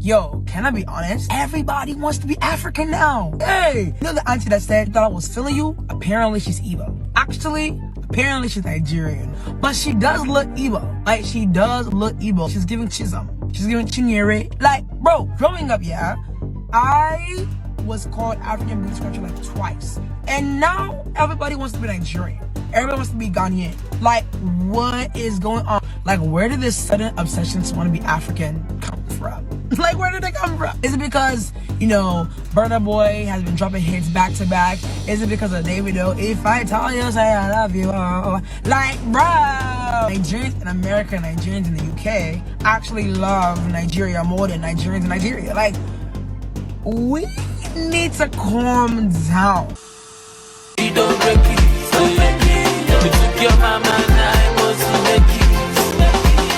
Yo, can I be honest? Everybody wants to be African now. Hey, you know the auntie that said that I was feeling you? Apparently she's Igbo. Actually, apparently she's Nigerian. But she does look Igbo. Like, she does look Igbo. She's giving Chisholm. She's giving Chinyere. Like, bro, growing up, yeah, I was called African British culture like twice. And now everybody wants to be Nigerian. Everybody wants to be Ghanaian. Like, what is going on? Like, where did this sudden obsession to want to be African come from? Like, where did it come from? Is it because, you know, Burna Boy has been dropping hits back to back? Is it because of Davido? If I tell you, say I love you. Like, bro. Nigerians in America and Nigerians in the UK actually love Nigeria more than Nigerians in Nigeria. Like, we need to calm down. You don't break it, so make it. You took your mama and I was to make it.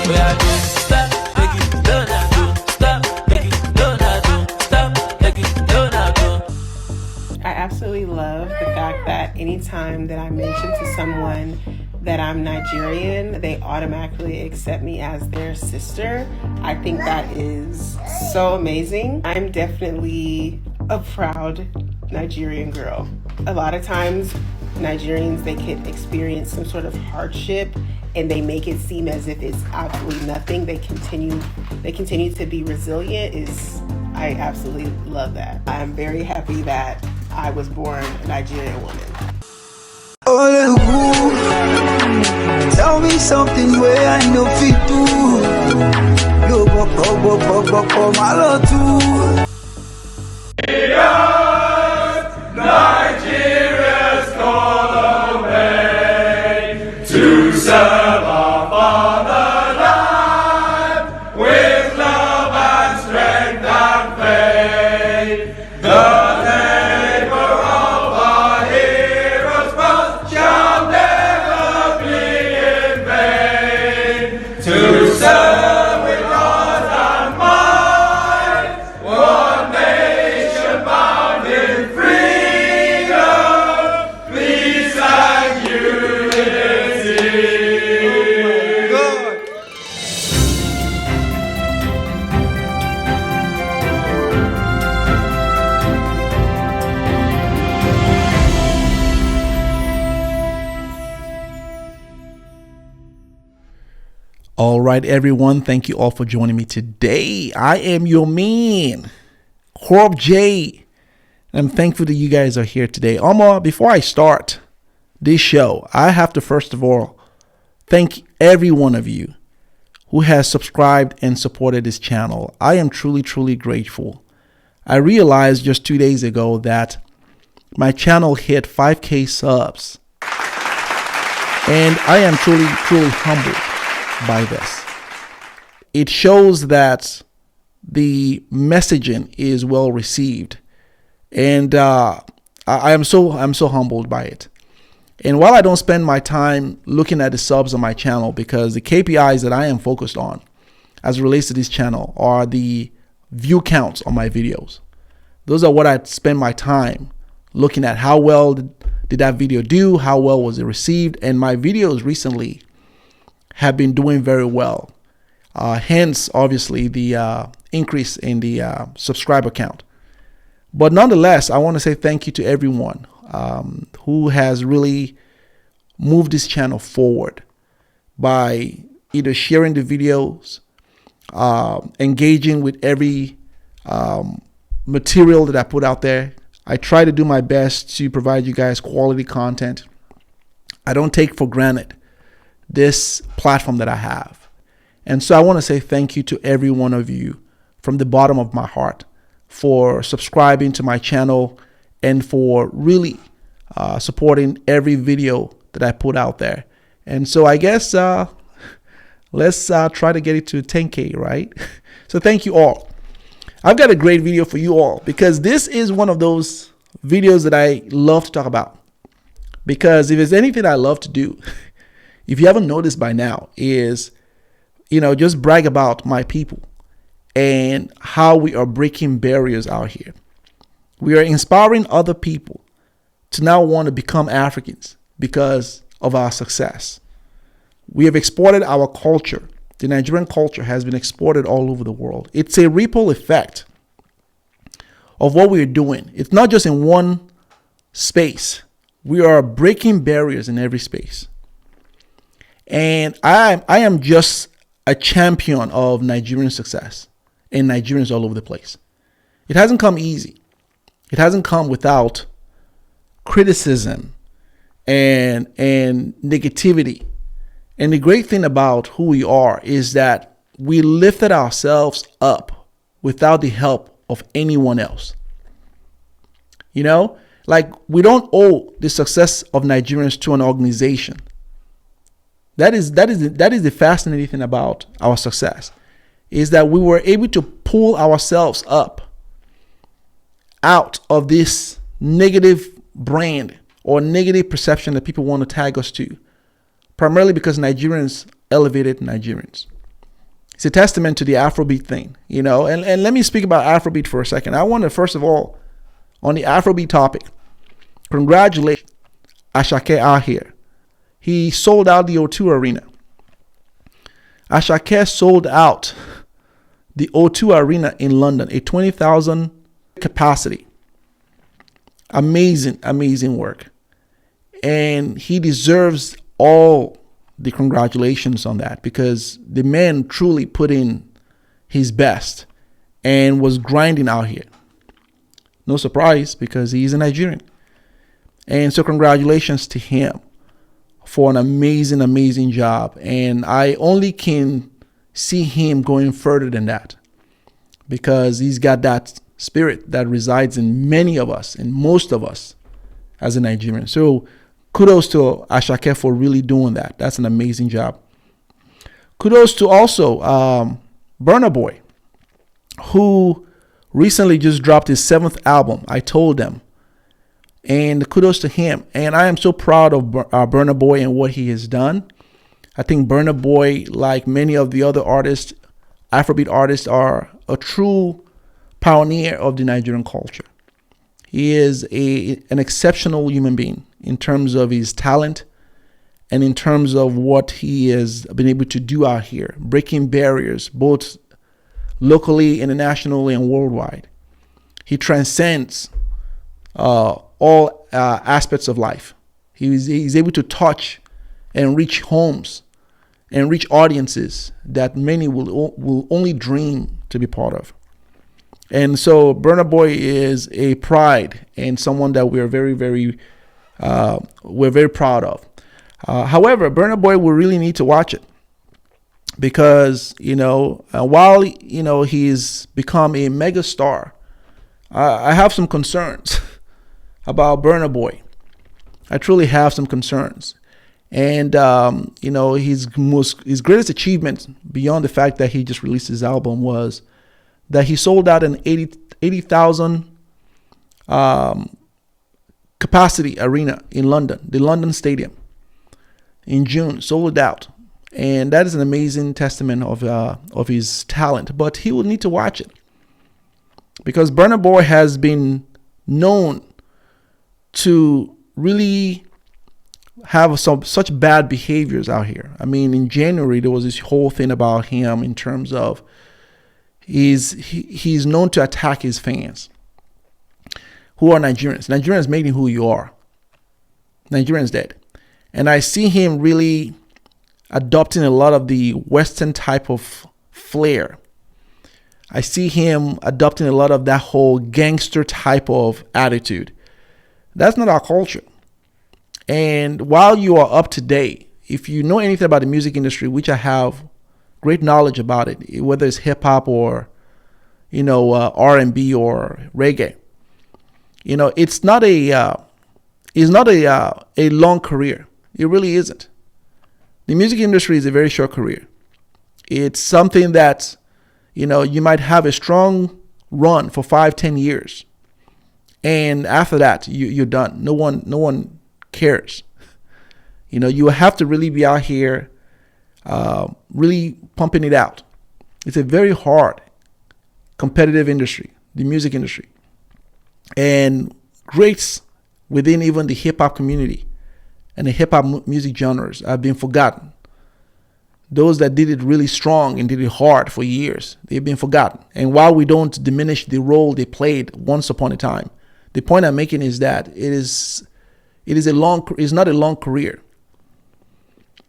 Where I do stop, make it, don't I do. Stop, make it, don't I do. Stop, make it, don't I do. I absolutely love the fact that anytime that I mention to someone that I'm Nigerian, they automatically accept me as their sister. I think that is so amazing. I'm definitely a proud Nigerian girl. A lot of times Nigerians, they can experience some sort of hardship and they make it seem as if it's absolutely nothing. They continue to be resilient. I absolutely love that. I'm very happy that I was born a Nigerian woman. Tell me something where I know fit do. Yo, my love too. Nigeria's gone away to serve our fatherland with love and strength and faith. The labor of our heroes past shall never be in vain. To serve with heart and mind, one nation bound in freedom, peace and unity. All right, everyone. Thank you all for joining me today. I am your man, Corp J. I'm thankful that you guys are here today. Before I start this show, I have to first of all thank every one of you who has subscribed and supported this channel. I am truly, truly grateful. I realized just 2 days ago that my channel hit 5K subs. And I am truly, truly humbled by this. It shows that the messaging is well received, and I'm so humbled by it. And while I don't spend my time looking at the subs on my channel, because the KPIs that I am focused on as it relates to this channel are the view counts on my videos. Those are what I spend my time looking at. How well did that video do? How well was it received? And my videos recently have been doing very well. Hence, obviously, the increase in the subscriber count. But nonetheless, I want to say thank you to everyone who has really moved this channel forward by either sharing the videos, engaging with every material that I put out there. I try to do my best to provide you guys quality content. I don't take for granted this platform that I have. And so I want to say thank you to every one of you from the bottom of my heart for subscribing to my channel and for really supporting every video that I put out there. And so I guess let's try to get it to 10K, right? So thank you all. I've got a great video for you all because this is one of those videos that I love to talk about. Because if there's anything I love to do, if you haven't noticed by now, is, just brag about my people and how we are breaking barriers out here. We are inspiring other people to now want to become Africans because of our success. We have exported our culture the Nigerian culture has been exported all over the world. It's a ripple effect of what we're doing. It's not just in one space. We are breaking barriers in every space. And I am just a champion of Nigerian success and Nigerians all over the place. It hasn't come easy. It hasn't come without criticism and negativity. And the great thing about who we are is that we lifted ourselves up without the help of anyone else. You know, like we don't owe the success of Nigerians to an organization. That is the fascinating thing about our success, is that we were able to pull ourselves up out of this negative brand or negative perception that people want to tag us to, primarily because Nigerians elevated Nigerians. It's a testament to the Afrobeat thing, you know. And let me speak about Afrobeat for a second. I want to, first of all, on the Afrobeat topic, congratulate Ashake out here. He sold out the O2 Arena. Ashake sold out the O2 Arena in London, a 20,000 capacity. Amazing, amazing work. And he deserves all the congratulations on that, because the man truly put in his best and was grinding out here. No surprise, because he's a Nigerian. And so congratulations to him for an amazing, amazing job. And I only can see him going further than that, because he's got that spirit that resides in many of us, in most of us as a Nigerian. So kudos to Ashake for really doing that. That's an amazing job. Kudos to also Burna Boy, who recently just dropped his 7th album, I Told Them. And kudos to him. And I am so proud of Burna Boy and what he has done. I think Burna Boy, like many of the other artists, Afrobeat artists, are a true pioneer of the Nigerian culture. He is an exceptional human being in terms of his talent and in terms of what he has been able to do out here, breaking barriers both locally, internationally, and worldwide. He transcends all aspects of life. He's able to touch and reach homes and reach audiences that many will only dream to be part of. And so Burna Boy is a pride and someone that we're very proud of. However, Burna Boy will really need to watch it, because while he's become a mega star, I have some concerns about Burna Boy. I truly have some concerns. And his greatest achievement, beyond the fact that he just released his album, was that he sold out an 80,000 capacity arena in London, the London Stadium, in June. Sold it out. And that is an amazing testament of his talent. But he will need to watch it, because Burna Boy has been known to really have such bad behaviors out here. I mean, in January, there was this whole thing about him in terms of he's known to attack his fans, who are Nigerians. Nigerians made him who you are. Nigerians did. And I see him really adopting a lot of the Western type of flair. I see him adopting a lot of that whole gangster type of attitude. That's not our culture. And while you are up to date, if you know anything about the music industry, which I have great knowledge about it, whether it's hip hop or R&B or reggae, it's not a long career. It really isn't. The music industry is a very short career. It's something that you might have a strong run for 5-10 years, and after that you're done. No one cares. You have to really be out here really pumping it out. It's a very hard competitive industry, the music industry, and greats within even the hip hop community and the hip hop music genres have been forgotten. those that did it really strong and did it hard for years, they've been forgotten. And while we don't diminish the role they played once upon a time, the point I'm making is that it's not a long career.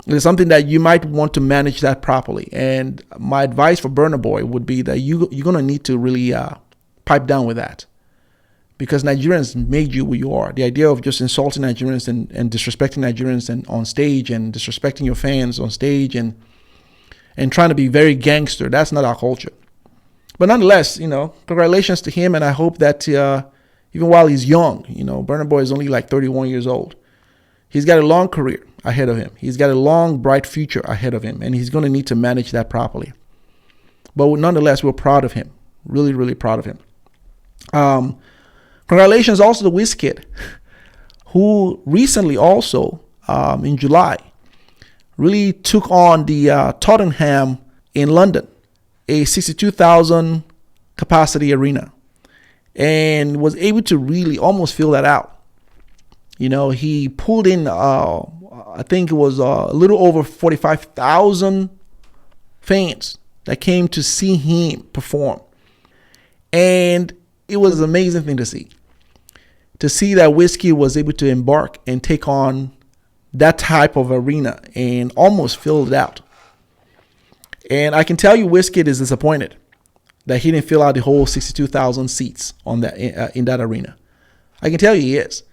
It's something that you might want to manage that properly. And my advice for Burna Boy would be that you're going to need to really pipe down with that. Because Nigerians made you who you are. The idea of just insulting Nigerians and disrespecting Nigerians and on stage and disrespecting your fans on stage and trying to be very gangster, that's not our culture. But nonetheless, congratulations to him. And I hope that even while he's young, Burna Boy is only like 31 years old. He's got a long career ahead of him. He's got a long, bright future ahead of him. And he's going to need to manage that properly. But nonetheless, we're proud of him. Really, really proud of him. Congratulations also to Wizkid, who recently also, in July, really took on the Tottenham in London, a 62,000 capacity arena, and was able to really almost fill that out. He pulled in, I think it was a little over 45,000 fans that came to see him perform. And it was an amazing thing to see. To see that Wizkid was able to embark and take on that type of arena and almost fill it out. And I can tell you Wizkid is disappointed that he didn't fill out the whole 62,000 seats on that in that arena. I can tell you he is.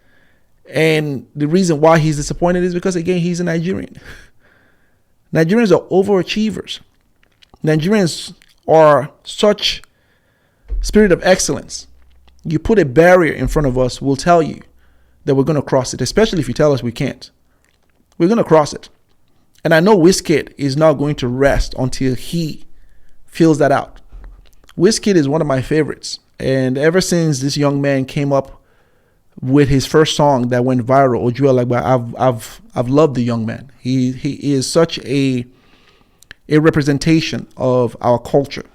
And the reason why he's disappointed is because, again, he's a Nigerian. Nigerians are overachievers. Nigerians are such spirit of excellence. You put a barrier in front of us, we'll tell you that we're going to cross it, especially if you tell us we can't. We're going to cross it. And I know Wizkid is not going to rest until he fills that out. Wizkid is one of my favorites. And ever since this young man came up with his first song that went viral, Oju Alagba, I've loved the young man. He is such a representation of our culture.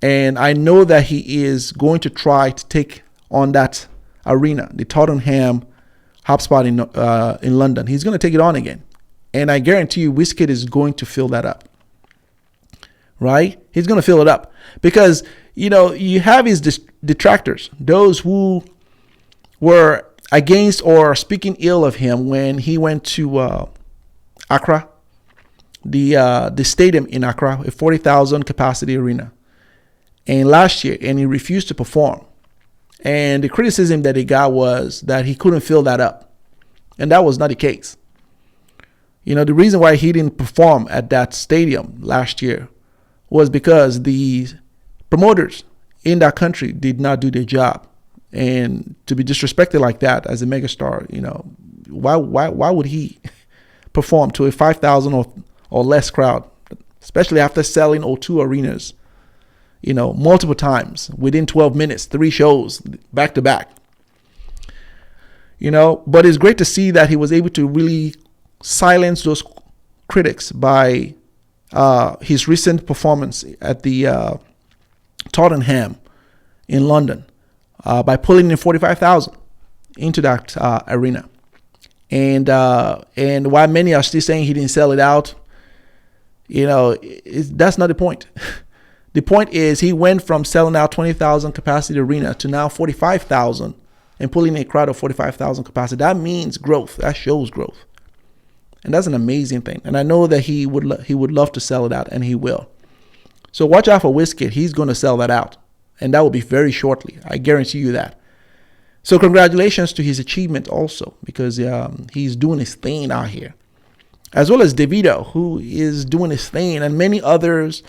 And I know that he is going to try to take on that arena, the Tottenham hotspot in London. He's going to take it on again. And I guarantee you Wizkid is going to fill that up. Right? He's going to fill it up. Because, you have his detractors, those who were against or speaking ill of him when he went to Accra, the stadium in Accra, a 40,000 capacity arena. And last year, and he refused to perform. And the criticism that he got was that he couldn't fill that up. And that was not the case. The reason why he didn't perform at that stadium last year was because the promoters in that country did not do their job. And to be disrespected like that as a megastar, why would he perform to a 5,000 or less crowd, especially after selling O2 arenas, multiple times within 12 minutes, 3 shows back to back. But it's great to see that he was able to really silence those critics by his recent performance at the Tottenham in London by pulling in 45,000 into that arena. And while many are still saying he didn't sell it out, that's not the point. The point is he went from selling out 20,000 capacity arena to now 45,000 and pulling a crowd of 45,000 capacity. That means growth. That shows growth. And that's an amazing thing. And I know that he would love to sell it out, and he will. So watch out for Wizkid. He's going to sell that out. And that will be very shortly. I guarantee you that. So congratulations to his achievement also, because he's doing his thing out here. As well as Davido, who is doing his thing, and many others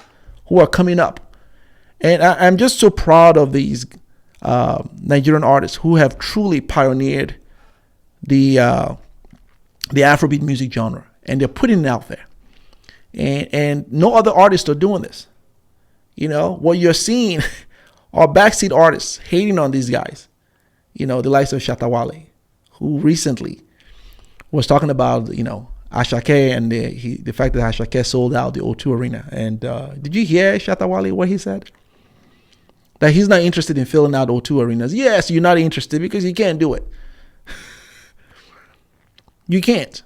who are coming up. And I'm just so proud of these Nigerian artists who have truly pioneered the Afrobeat music genre, and they're putting it out there. And no other artists are doing this. What you're seeing are backseat artists hating on these guys. The likes of Shatawale, who recently was talking about, Ashake and the fact that Ashake sold out the O2 arena. And did you hear Shatawale, what he said? That he's not interested in filling out O2 arenas. Yes, you're not interested because you can't do it. You can't.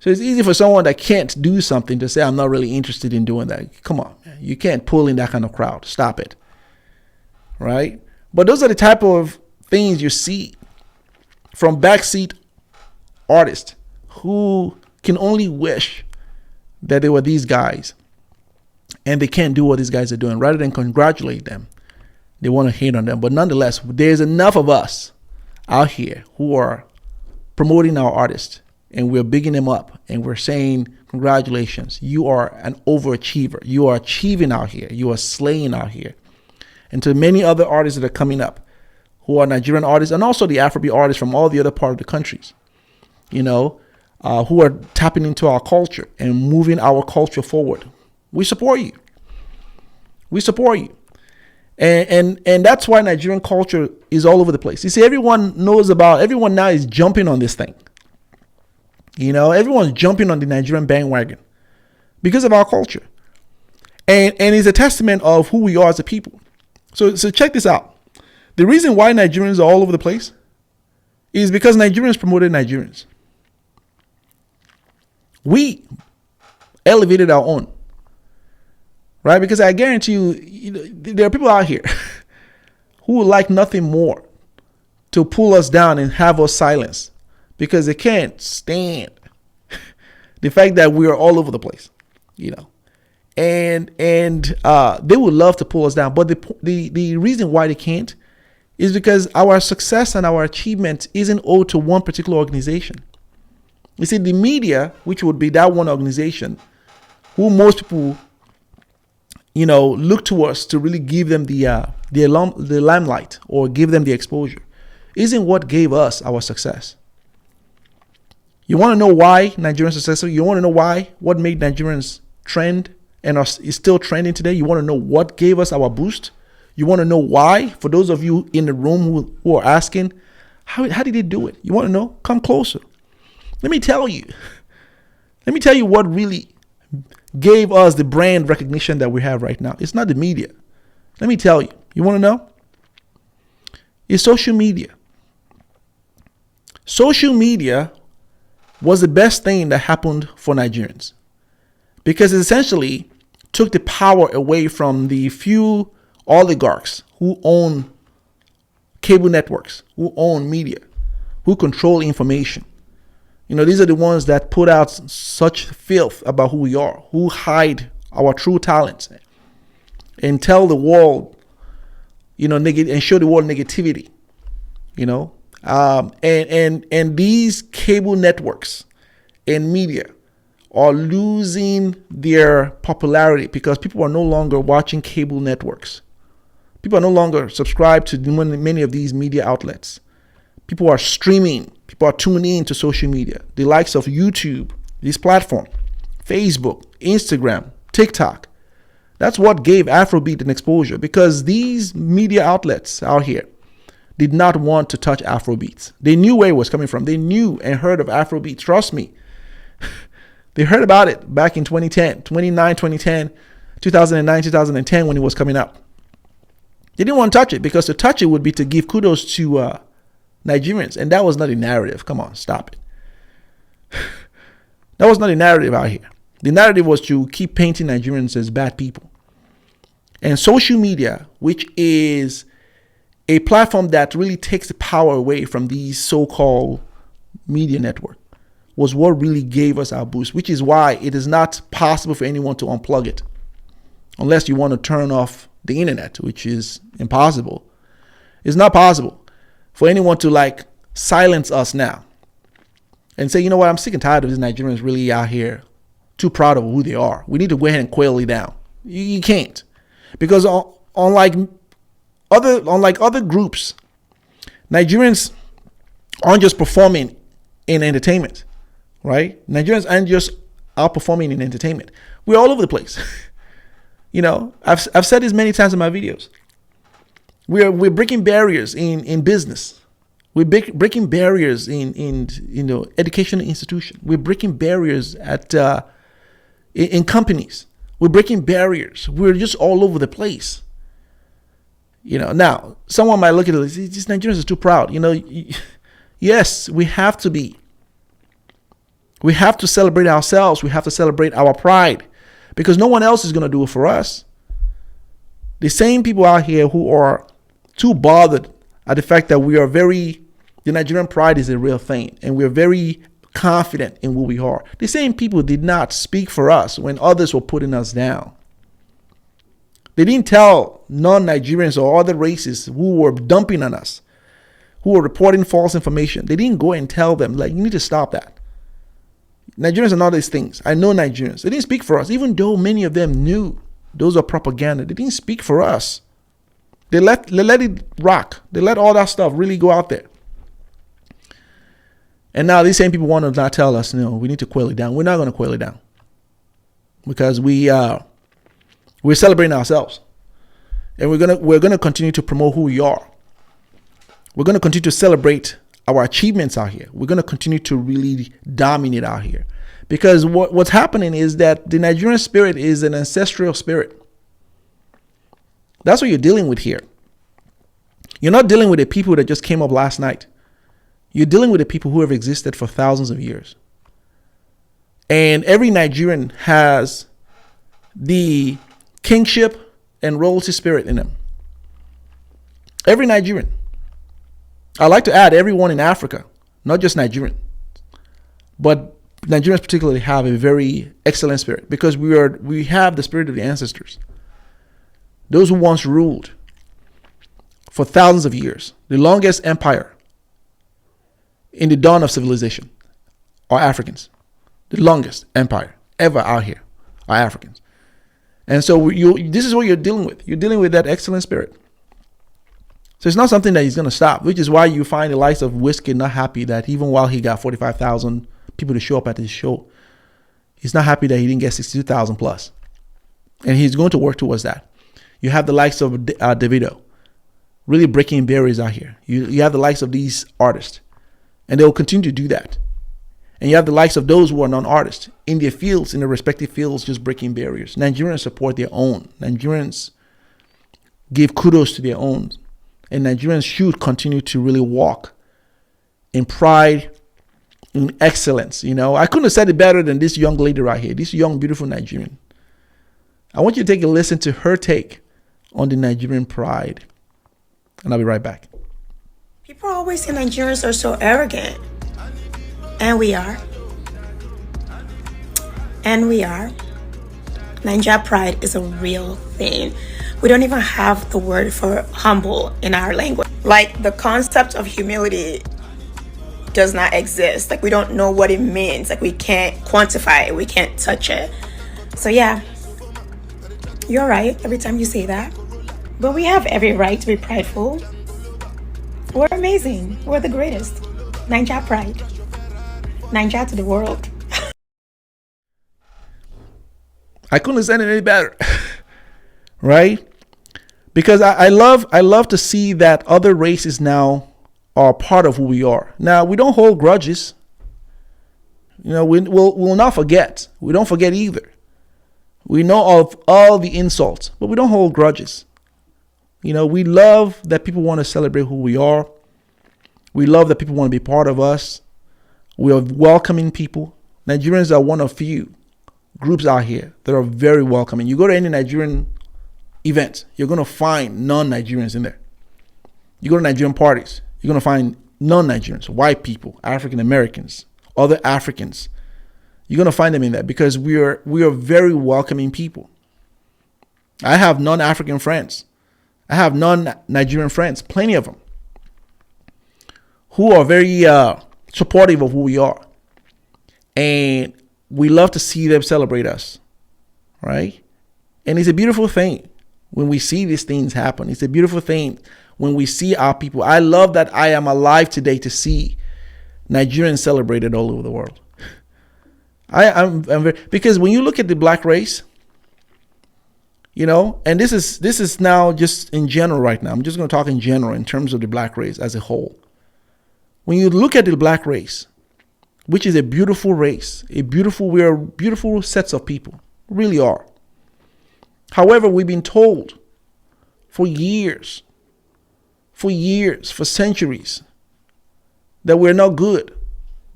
So it's easy for someone that can't do something to say, I'm not really interested in doing that. Come on, man. You can't pull in that kind of crowd. Stop it. Right? But those are the type of things you see from backseat artists who can only wish that they were these guys and they can't do what these guys are doing. Rather than congratulate them, they want to hate on them. But nonetheless, there's enough of us out here who are promoting our artists, and we're bigging them up, and we're saying, congratulations, you are an overachiever. You are achieving out here. You are slaying out here. And to many other artists that are coming up, who are Nigerian artists, and also the Afrobeat artists from all the other part of the countries, who are tapping into our culture and moving our culture forward. We support you. We support you. And that's why Nigerian culture is all over the place. You see, everyone now is jumping on this thing. Everyone's jumping on the Nigerian bandwagon because of our culture. And it's a testament of who we are as a people. So check this out. The reason why Nigerians are all over the place is because Nigerians promoted Nigerians. We elevated our own. Right? Because I guarantee you, there are people out here who would like nothing more to pull us down and have us silenced, because they can't stand the fact that we are all over the place, and they would love to pull us down. But the reason why they can't is because our success and our achievement isn't owed to one particular organization. You see, the media, which would be that one organization, who most people look to us to really give them the limelight or give them the exposure, isn't what gave us our success. You want to know why Nigerians are successful? You want to know what made Nigerians trend and is still trending today? You want to know what gave us our boost? You want to know why? For those of you in the room who are asking, how did they do it? You want to know? Come closer. Let me tell you what really gave us the brand recognition that we have right now. It's not the media. Let me tell you. You want to know? It's social media. Social media was the best thing that happened for Nigerians, because it essentially took the power away from the few oligarchs who own cable networks, who own media, who control information. These are the ones that put out such filth about who we are, who hide our true talents and tell the world, and show the world negativity, and these cable networks and media are losing their popularity because people are no longer watching cable networks. People are no longer subscribed to many of these media outlets. People are streaming. People are tuning in to social media. The likes of YouTube, this platform, Facebook, Instagram, TikTok. That's what gave Afrobeat an exposure, because these media outlets out here did not want to touch Afrobeats. They knew where it was coming from. They knew and heard of Afrobeat. Trust me. They heard about it back in 2010, 2009, 2010, when it was coming up. They didn't want to touch it, because to touch it would be to give kudos to Nigerians. And that was not a narrative. Come on, stop it. That was not a narrative out here. The narrative was to keep painting Nigerians as bad people. And social media, which is a platform that really takes the power away from these so-called media network, was what really gave us our boost, which is why it is not possible for anyone to unplug it unless you want to turn off the internet, which is impossible. It's not possible for anyone to silence us now and say, you know what, I'm sick and tired of these Nigerians really out here too proud of who they are. We need to go ahead and quail it down. You can't, because unlike other groups, Nigerians aren't just performing in entertainment, right? Nigerians aren't just outperforming in entertainment. We're all over the place. I've said this many times in my videos. We're breaking barriers in business. We're breaking barriers in educational institutions. We're breaking barriers in companies. We're breaking barriers. We're just all over the place. Now someone might look at it and say, these Nigerians are too proud. Yes, we have to be. We have to celebrate ourselves. We have to celebrate our pride because no one else is going to do it for us. The same people out here who are too bothered at the fact that the Nigerian pride is a real thing and we're very confident in who we are. The same people did not speak for us when others were putting us down. They didn't tell non-Nigerians or other races who were dumping on us, who were reporting false information. They didn't go and tell them, like, you need to stop that. Nigerians are not these things. I know Nigerians. They didn't speak for us, even though many of them knew those are propaganda. They didn't speak for us. They let it rock. They let all that stuff really go out there. And now these same people want to not tell us, no, we need to quail it down. We're not going to quail it down because we're celebrating ourselves, and we're gonna continue to promote who we are. We're gonna continue to celebrate our achievements out here. We're gonna continue to really dominate out here, because what's happening is that the Nigerian spirit is an ancestral spirit. That's what you're dealing with here. You're not dealing with the people that just came up last night. You're dealing with the people who have existed for thousands of years. And every Nigerian has the kingship and royalty spirit in them. Every Nigerian. I like to add everyone in Africa, not just Nigerian. But Nigerians particularly have a very excellent spirit because we have the spirit of the ancestors. Those who once ruled for thousands of years, the longest empire in the dawn of civilization are Africans. The longest empire ever out here are Africans. And so this is what you're dealing with. You're dealing with that excellent spirit. So it's not something that he's going to stop, which is why you find the likes of Wizkid not happy that even while he got 45,000 people to show up at his show, he's not happy that he didn't get 62,000 plus. And he's going to work towards that. You have the likes of Davido really breaking barriers out here. You have the likes of these artists, and they will continue to do that. And you have the likes of those who are non-artists in their fields, in their respective fields, just breaking barriers. Nigerians support their own. Nigerians give kudos to their own. And Nigerians should continue to really walk in pride, in excellence. You know, I couldn't have said it better than this young lady right here, this young, beautiful Nigerian. I want you to take a listen to her take on the Nigerian pride. And I'll be right back. People always say Nigerians are so arrogant. And we are. And we are. Nigeria pride is a real thing. We don't even have the word for humble in our language. Like, the concept of humility does not exist. Like, we don't know what it means. Like, we can't quantify it. We can't touch it. So yeah, you're right every time you say that. But we have every right to be prideful. We're amazing. We're the greatest. Nigeria pride. Nigeria to the world. I couldn't have said it any better. Right? Because I love to see that other races now are part of who we are. Now, we don't hold grudges. You know, we'll not forget. We don't forget either. We know of all the insults, but we don't hold grudges. You know, we love that people want to celebrate who we are. We love that people want to be part of us. We are welcoming people. Nigerians are one of few groups out here that are very welcoming. You go to any Nigerian event, you're going to find non-Nigerians in there. You go to Nigerian parties, you're going to find non-Nigerians, white people, African Americans, other Africans. You're going to find them in there because we are very welcoming people. I have non-African friends. I have non-Nigerian friends, plenty of them, who are very supportive of who we are. And we love to see them celebrate us, right? And it's a beautiful thing when we see these things happen. It's a beautiful thing when we see our people. I love that I am alive today to see Nigerians celebrated all over the world. I'm very, because when you look at the black race, you know, and this is now just in general right now. I'm just going to talk in general in terms of the black race as a whole. When you look at the black race, which is a beautiful race, we are beautiful sets of people, really are. However, we've been told for years, for centuries, that we're not good,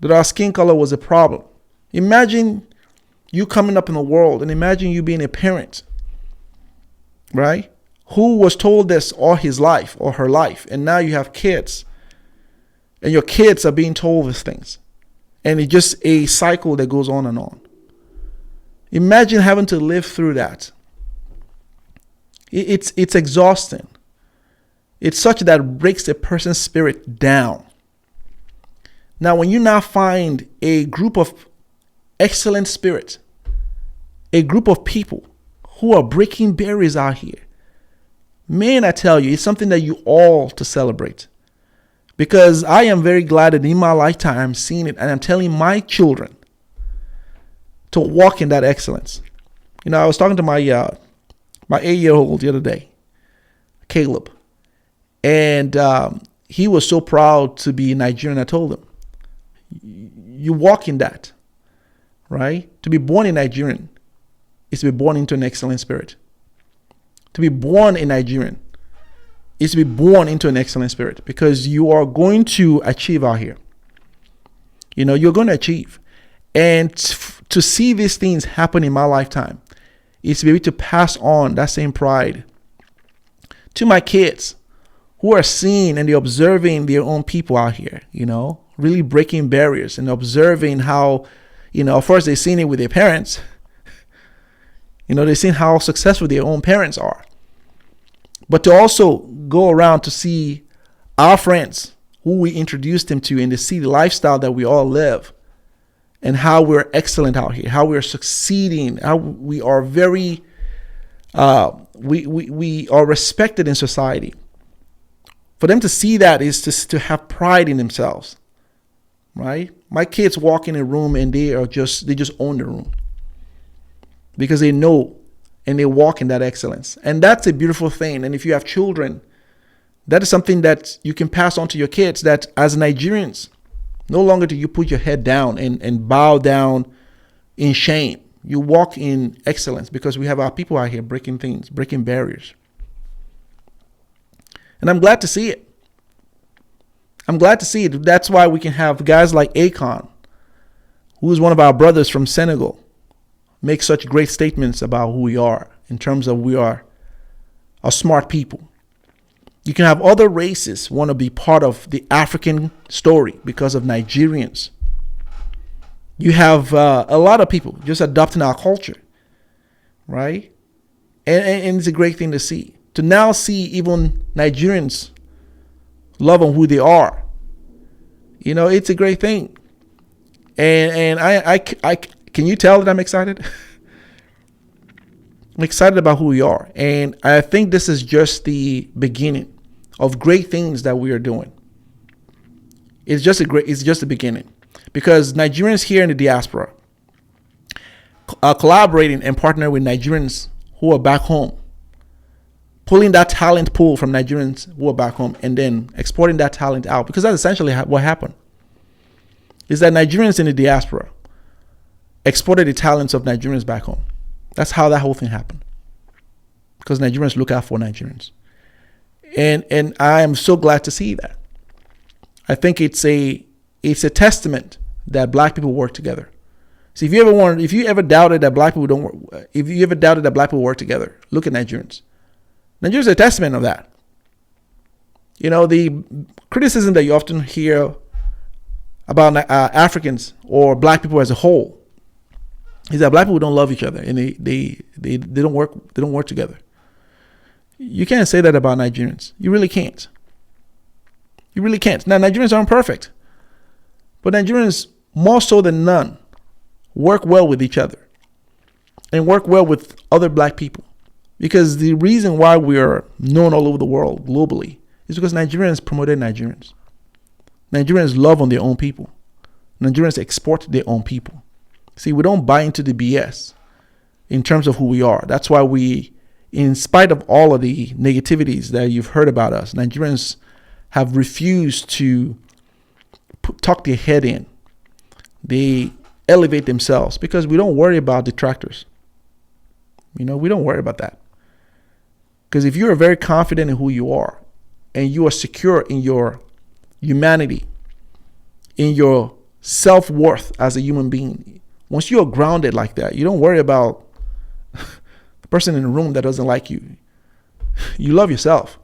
that our skin color was a problem, Imagine you coming up in the world, and imagine you being a parent, right? Who was told this all his life or her life, and now you have kids, and your kids are being told these things, and it's just a cycle that goes on and on. Imagine having to live through that. It's exhausting. It's such that breaks a person's spirit down. Now, when you now find a group of excellent spirits, a group of people who are breaking barriers out here, man, I tell you, it's something that you all to celebrate. Because I am very glad that in my lifetime I'm seeing it, and I'm telling my children to walk in that excellence. You know, I was talking to my 8-year-old the other day, Caleb, and he was so proud to be Nigerian. I told him, you walk in that, right? To be born in Nigerian is to be born into an excellent spirit. To be born in Nigerian is to be born into an excellent spirit, because you are going to achieve out here. You know, you're going to achieve. And to see these things happen in my lifetime is to be able to pass on that same pride to my kids who are seeing and they're observing their own people out here, you know, really breaking barriers and observing how, you know, first they've seen it with their parents. You know, they've seen how successful their own parents are. But to also go around to see our friends who we introduced them to and to see the lifestyle that we all live and how we're excellent out here, how we're succeeding, how we are very, we are respected in society. For them to see that is to have pride in themselves, right? My kids walk in a room and they just own the room because they know and they walk in that excellence. And that's a beautiful thing. And if you have children, that is something that you can pass on to your kids, that as Nigerians, no longer do you put your head down and bow down in shame. You walk in excellence because we have our people out here breaking things, breaking barriers. And I'm glad to see it. I'm glad to see it. That's why we can have guys like Akon, who is one of our brothers from Senegal, make such great statements about who we are in terms of we are a smart people. You can have other races want to be part of the African story because of Nigerians. You have a lot of people just adopting our culture, right? And it's a great thing to see. To now see even Nigerians love on who they are. You know, it's a great thing. And I can you tell that I'm excited? I'm excited about who we are. And I think this is just the beginning of great things that we are doing. It's just the beginning. Because Nigerians here in the diaspora are collaborating and partnering with Nigerians who are back home, pulling that talent pool from Nigerians who are back home and then exporting that talent out. Because that's essentially what happened. Is that Nigerians in the diaspora exported the talents of Nigerians back home. That's how that whole thing happened. Because Nigerians look out for Nigerians. And I am so glad to see that. I think it's a testament that black people work together. See, if you ever doubted that black people don't work, if you ever doubted that black people work together, look at Nigerians. Nigerians are a testament of that. You know, the criticism that you often hear about Africans or black people as a whole is that black people don't love each other and they don't work together. You can't say that about Nigerians. You really can't. You really can't. Now, Nigerians aren't perfect, but Nigerians, more so than none, work well with each other and work well with other black people. Because the reason why we are known all over the world globally is because Nigerians promoted Nigerians. Nigerians love on their own people. Nigerians export their own people. See, we don't buy into the BS in terms of who we are. That's why we, in spite of all of the negativities that you've heard about us, Nigerians have refused to tuck their head in. They elevate themselves because we don't worry about detractors. You know, we don't worry about that. Because if you're very confident in who you are and you are secure in your humanity, in your self-worth as a human being, Once you're grounded like that, you don't worry about the person in the room that doesn't like you. You love yourself.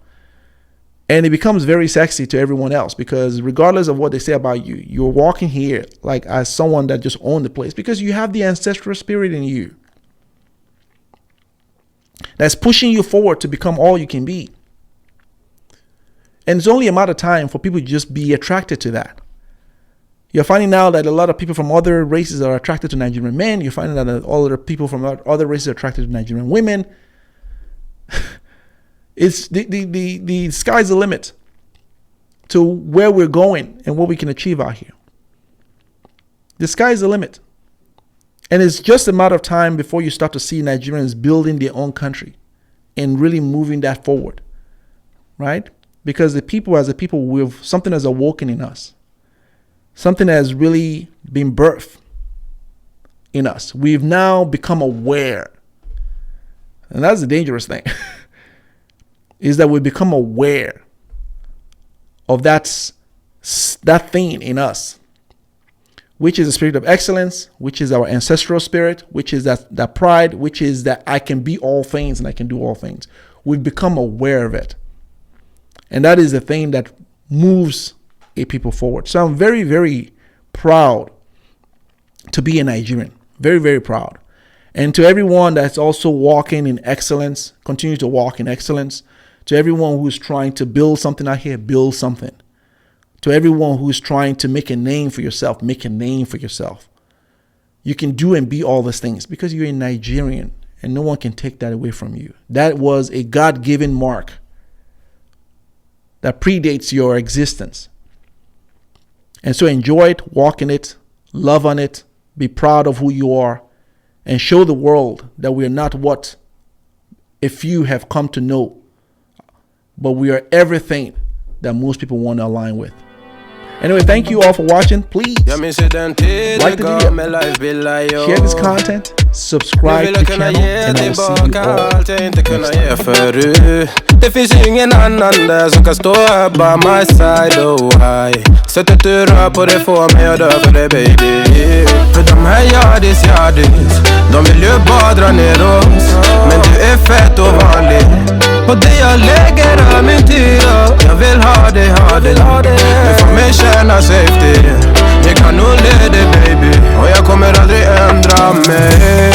And it becomes very sexy to everyone else, because regardless of what they say about you, you're walking here like as someone that just owned the place, because you have the ancestral spirit in you that's pushing you forward to become all you can be. And it's only a matter of time for people to just be attracted to that. You're finding now that a lot of people from other races are attracted to Nigerian men. You're finding that other people from other races are attracted to Nigerian women. It's the sky's the limit to where we're going and what we can achieve out here. The sky's the limit. And it's just a matter of time before you start to see Nigerians building their own country and really moving that forward, right? Because the people, as a people, something has awoken in us. Something has really been birthed in us. We've now become aware. And that's the dangerous thing. Is that we become aware of that thing in us, which is the spirit of excellence, which is our ancestral spirit, which is that pride, which is that I can be all things and I can do all things. We've become aware of it. And that is the thing that moves a people forward. So I'm very, very proud to be a Nigerian. Very, very proud. And to everyone that's also walking in excellence, continue to walk in excellence. To everyone who's trying to build something out here, build something. To everyone who's trying to make a name for yourself, make a name for yourself. You can do and be all these things because you're a Nigerian, and no one can take that away from you. That was a God-given mark that predates your existence. And so enjoy it, walk in it, love on it, be proud of who you are, and show the world that we are not what a few have come to know, but we are everything that most people want to align with. Anyway, thank you all for watching. Please like the video, share this content, subscribe to the channel, and I will see you all. Det finns ingen annan där som kan stå här by my side, oh hi. Sättet du rör på det får mig att dö för dig baby. För de här yardis, de vill ju bara dra ner oss. Men du är fett och vanlig. Och det jag lägger är min tid och jag vill ha det. Du får mig känna safety. Jag kan nog leda baby. Och jag kommer aldrig ändra mig.